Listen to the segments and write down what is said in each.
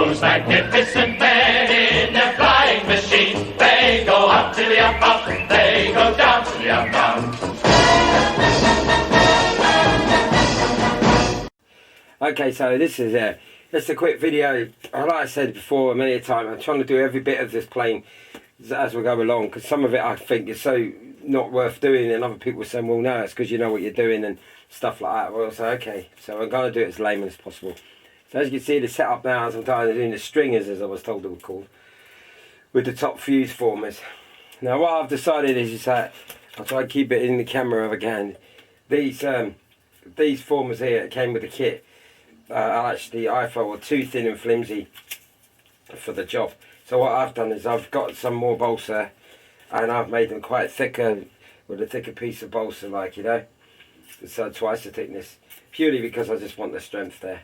those magnificent men in their flying machines. They go up to the up, up, they go down to the up, down. Okay, so this is just a quick video. Like I said before many a time, I'm trying to do every bit of this plane as we go along, because some of it I think is so not worth doing, and other people are saying, well no, it's because you know what you're doing and stuff like that. Well, so okay, so I'm going to do it as layman as possible. So as you can see, the setup now is I'm doing the stringers, as I was told they were called, with the top fuse formers. Now what I've decided is that I'll try to keep it in the camera if I can. These formers here came with the kit. Actually I thought were too thin and flimsy for the job. So what I've done is I've got some more balsa, and I've made them quite thicker, with a thicker piece of balsa, like, you know, so twice the thickness, purely because I just want the strength there.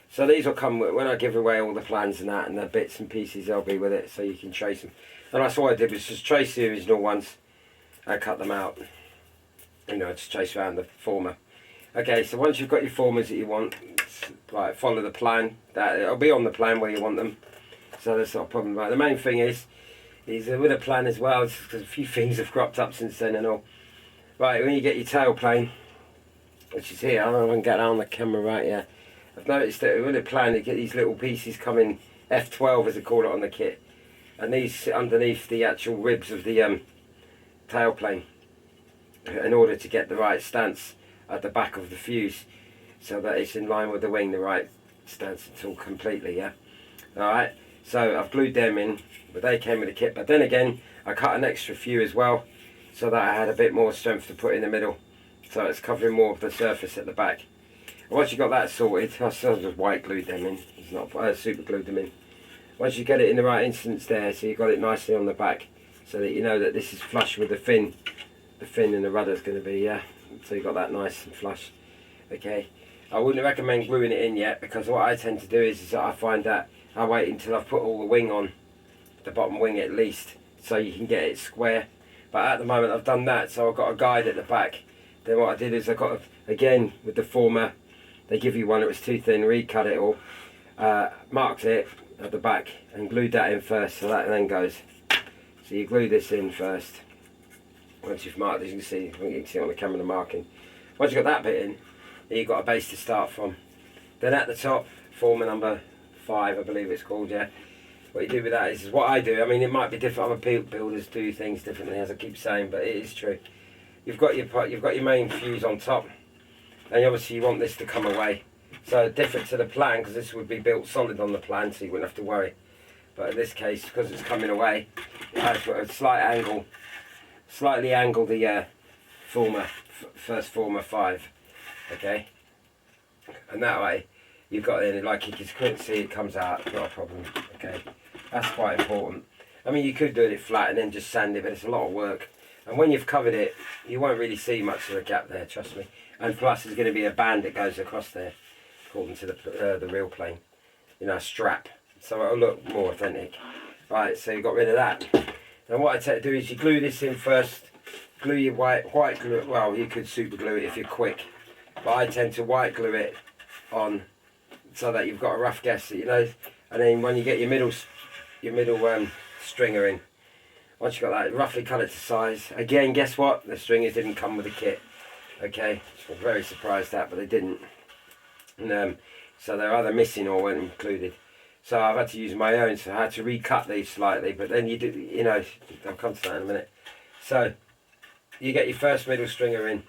So these will come with, when I give away all the plans and that, and the bits and pieces, they'll be with it, so you can trace them. And that's what I did, was just trace the original ones and cut them out, you know, just trace around the former. Okay, so once you've got your formers that you want, like, follow the plan. That it'll be on the plan where you want them, so that's not a problem. Right, the main thing is with a plan as well, because a few things have cropped up since then and all. Right, when you get your tail plane, which is here, I don't know if I can get it on the camera right here. I've noticed that with a plan, you get these little pieces coming, F12 as they call it on the kit, and these sit underneath the actual ribs of the tail plane, in order to get the right stance at the back of the fuse, so that it's in line with the wing, the right stance until completely, yeah. Alright, so I've glued them in, but they came with the kit. But then again, I cut an extra few as well, so that I had a bit more strength to put in the middle, so it's covering more of the surface at the back. And once you got that sorted, I sort of just white glued them in, it's not super glued them in. Once you get it in the right instance there, so you got it nicely on the back, so that you know that this is flush with the fin and the rudder's going to be, yeah. So you got that nice and flush. Okay, I wouldn't recommend gluing it in yet, because what I tend to do is that I find that I wait until I've put all the wing on, the bottom wing at least, so you can get it square. But at the moment I've done that, so I've got a guide at the back. Then what I did is I got, again with the former, they give you one that was too thin, recut it all, marked it at the back and glued that in first, so that then goes. So you glue this in first. Once you've marked, as you can see on the camera the marking. Once you've got that bit in, then you've got a base to start from. Then at the top, former number 5, I believe it's called, yeah. What you do with that is what I do. I mean, it might be different. Other builders do things differently, as I keep saying, but it is true. You've got your main fuse on top, and obviously you want this to come away. So different to the plan, because this would be built solid on the plan, so you wouldn't have to worry. But in this case, because it's coming away, it has got a slight angle. Slightly angle the first former 5, okay, and that way you've got it in, like you can see it comes out, not a problem, okay. That's quite important. I mean, you could do it flat and then just sand it, but it's a lot of work, and when you've covered it you won't really see much of a gap there, trust me. And plus there's going to be a band that goes across there according to the real plane, you know, a strap, so it'll look more authentic. Right, so you got rid of that. Now what I tend to do is you glue this in first, glue your white glue, well you could super glue it if you're quick, but I tend to white glue it on, so that you've got a rough guess, you know. And then when you get your middle stringer in, once you've got that, roughly cut it to size. Again, guess what, the stringers didn't come with a kit, okay. I'm very surprised at that, but they didn't, and so they're either missing or weren't included. So I've had to use my own, so I had to recut these slightly, but then you do, you know, I'll come to that in a minute. So you get your first middle stringer in,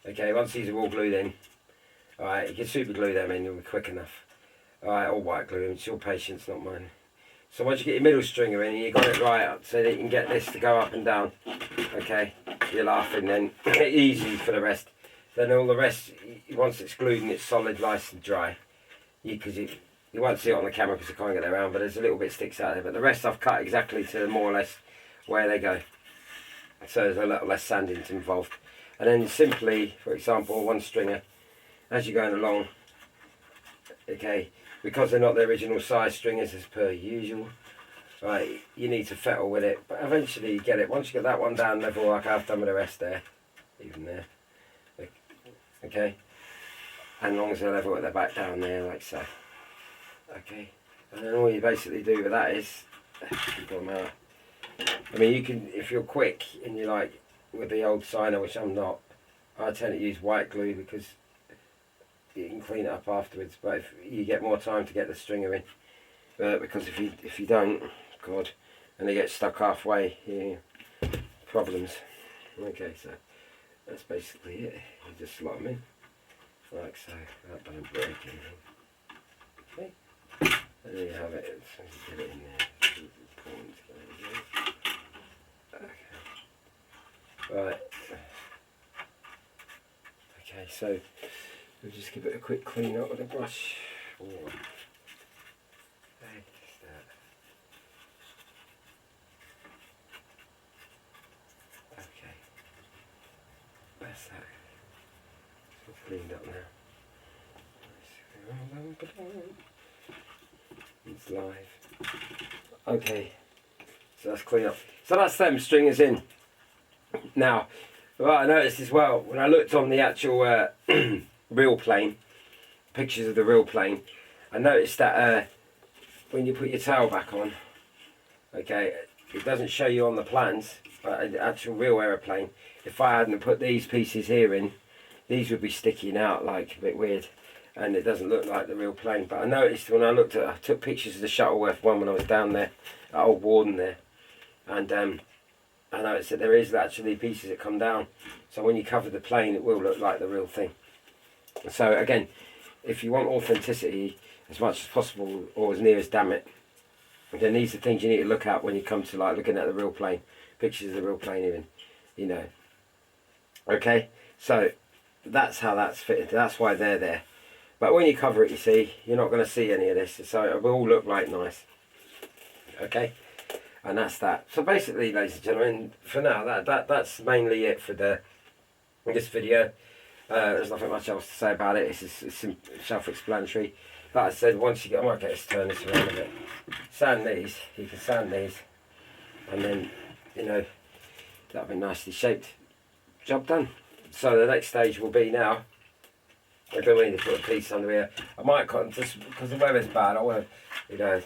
okay, once these are all glued in, alright, you can super glue them in, it'll be quick enough. Alright, or white glue them, it's your patience, not mine. So once you get your middle stringer in, you got it right up so that you can get this to go up and down, okay, you're laughing then, easy for the rest. Then all the rest, once it's glued and it's solid, nice and dry, you won't see it on the camera because I can't get it around, but there's a little bit sticks out there. But the rest I've cut exactly to more or less where they go. So there's a little less sanding involved. And then simply, for example, one stringer, as you're going along, okay, because they're not the original size stringers as per usual, right, you need to fettle with it. But eventually you get it. Once you get that one down level, like I've done with the rest there, even there, okay, and as long as they're level at the back down there, like so. Okay, And then all you basically do with that is keep them out. I mean, you can, if you're quick and you like with the old signer, which I'm not, I tend to use white glue because you can clean it up afterwards. But if you get more time to get the stringer in, because if you don't, God, and they get stuck halfway, problems. Okay, so that's basically it. You just slot them in like so. That don't break anything. Okay, and there you have it. So you get it in there. Okay. Right. Okay, so we'll just give it a quick clean up with a brush. Oh. Okay, just that. Okay. That's that. It's all cleaned up now. It's live. Okay. So that's clean up. So that's them stringers in. Now, what I noticed as well, when I looked on the actual reel plane, pictures of the reel plane, I noticed that when you put your tail back on, okay, it doesn't show you on the plans, but the actual real aeroplane, if I hadn't put these pieces here in, these would be sticking out like a bit weird, and it doesn't look like the real plane. But I noticed when I looked at, I took pictures of the Shuttleworth one when I was down there at Old Warden there, and I noticed that there is actually pieces that come down, so when you cover the plane it will look like the real thing. So again, if you want authenticity as much as possible, or as near as damn it, then these are things you need to look at when you come to like looking at the real plane, pictures of the real plane even, you know. Okay, so that's how that's fitted, that's why they're there. But when you cover it, you see, you're not going to see any of this, so it will all look like nice. Okay, and that's that. So basically, ladies and gentlemen, for now, that's mainly it for this video. There's nothing much else to say about it. It's self-explanatory. Like I said, once you get, I might get us to turn this around a bit. Sand these, you can sand these, and then, you know, that'll be nicely shaped. Job done. So the next stage will be now, I don't need to put a piece under here. I might cut, just because the weather's bad, I want to, you know,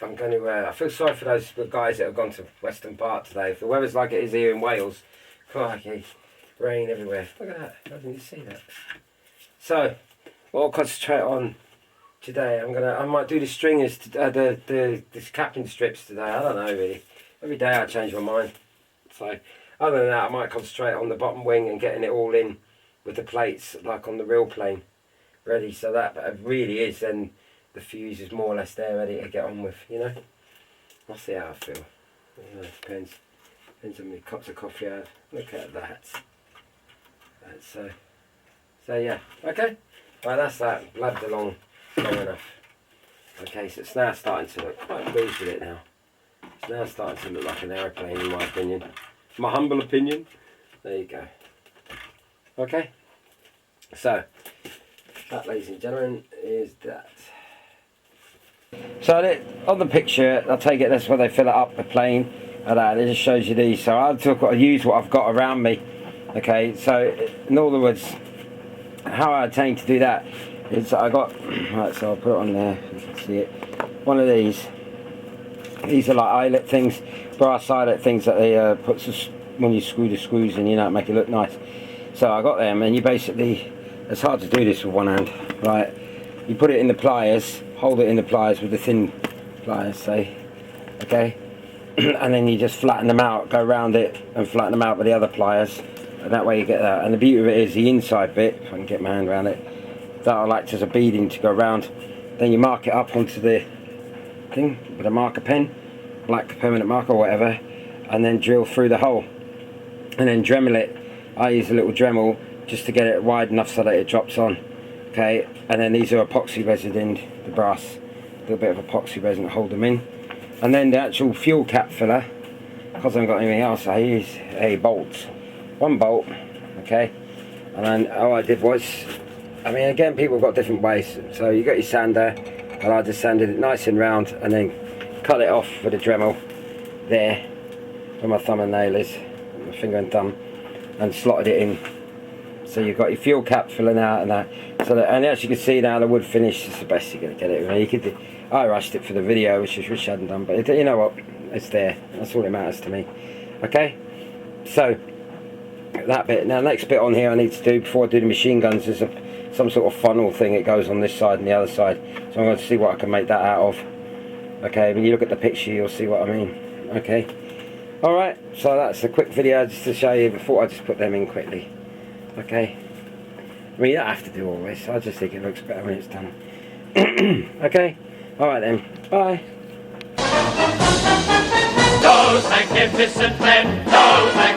I'm going to, I feel sorry for those guys that have gone to Western Park today. If the weather's like it is here in Wales, crikey, rain everywhere. Look at that, how can you see that? So, what I'll concentrate on today, I might do the stringers, the capping strips today, I don't know really. Every day I change my mind. So, other than that, I might concentrate on the bottom wing and getting it all in with the plates, like on the real plane, ready. So that really is, then the fuse is more or less there, ready to get on with, you know. I'll see how I feel. You know, depends how many cups of coffee I have. Look at that. So yeah, okay. Right, that's that. Blabbed along long enough. Okay, so it's now starting to look quite pleased with it now. It's now starting to look like an aeroplane, in my opinion. My humble opinion. There you go. Okay. So that, ladies and gentlemen, is that. So on the picture, I take it that's where they fill it up, the plane, and it just shows you these. So I use what I've got around me. Okay, so in other words, how I attain to do that is I got, right, so I'll put it on there, you can see it, one of these. These are like eyelet things, brass eyelet things that they put when you screw the screws in, you know, make it look nice. So I got them, and you basically, it's hard to do this with one hand, right? You put it in the pliers, hold it in the pliers with the thin pliers, say, okay? And then you just flatten them out, go around it and flatten them out with the other pliers, and that way you get that. And the beauty of it is the inside bit, if I can get my hand around it, that'll act as a beading to go around. Then you mark it up onto the thing with a marker pen, black permanent marker or whatever, and then drill through the hole. And then Dremel it. I use a little Dremel just to get it wide enough so that it drops on. Okay, and then these are epoxy resin, the brass, a little bit of epoxy resin to hold them in. And then the actual fuel cap filler, because I haven't got anything else, I use a bolt. One bolt, okay, and then all I did was, I mean, again, people have got different ways. So you got your sander, and I just sanded it nice and round, and then cut it off with a Dremel there, where my thumb and nail is, my finger and thumb, and slotted it in So you've got your fuel cap filling out and that. So that, and as you can see now, the wood finish is the best you're going to get it. You could do, I rushed it for the video, which I hadn't done, but you know what? It's there. That's all that matters to me. Okay? So, that bit. Now, the next bit on here I need to do before I do the machine guns is some sort of funnel thing. It goes on this side and the other side. So I'm going to see what I can make that out of. Okay? When you look at the picture, you'll see what I mean. Okay? Alright, so that's a quick video just to show you. Before I just put them in quickly. Okay? I mean, you don't have to do all this. I just think it looks better when it's done. Okay? Alright then. Bye. Those magnificent men, those magnificent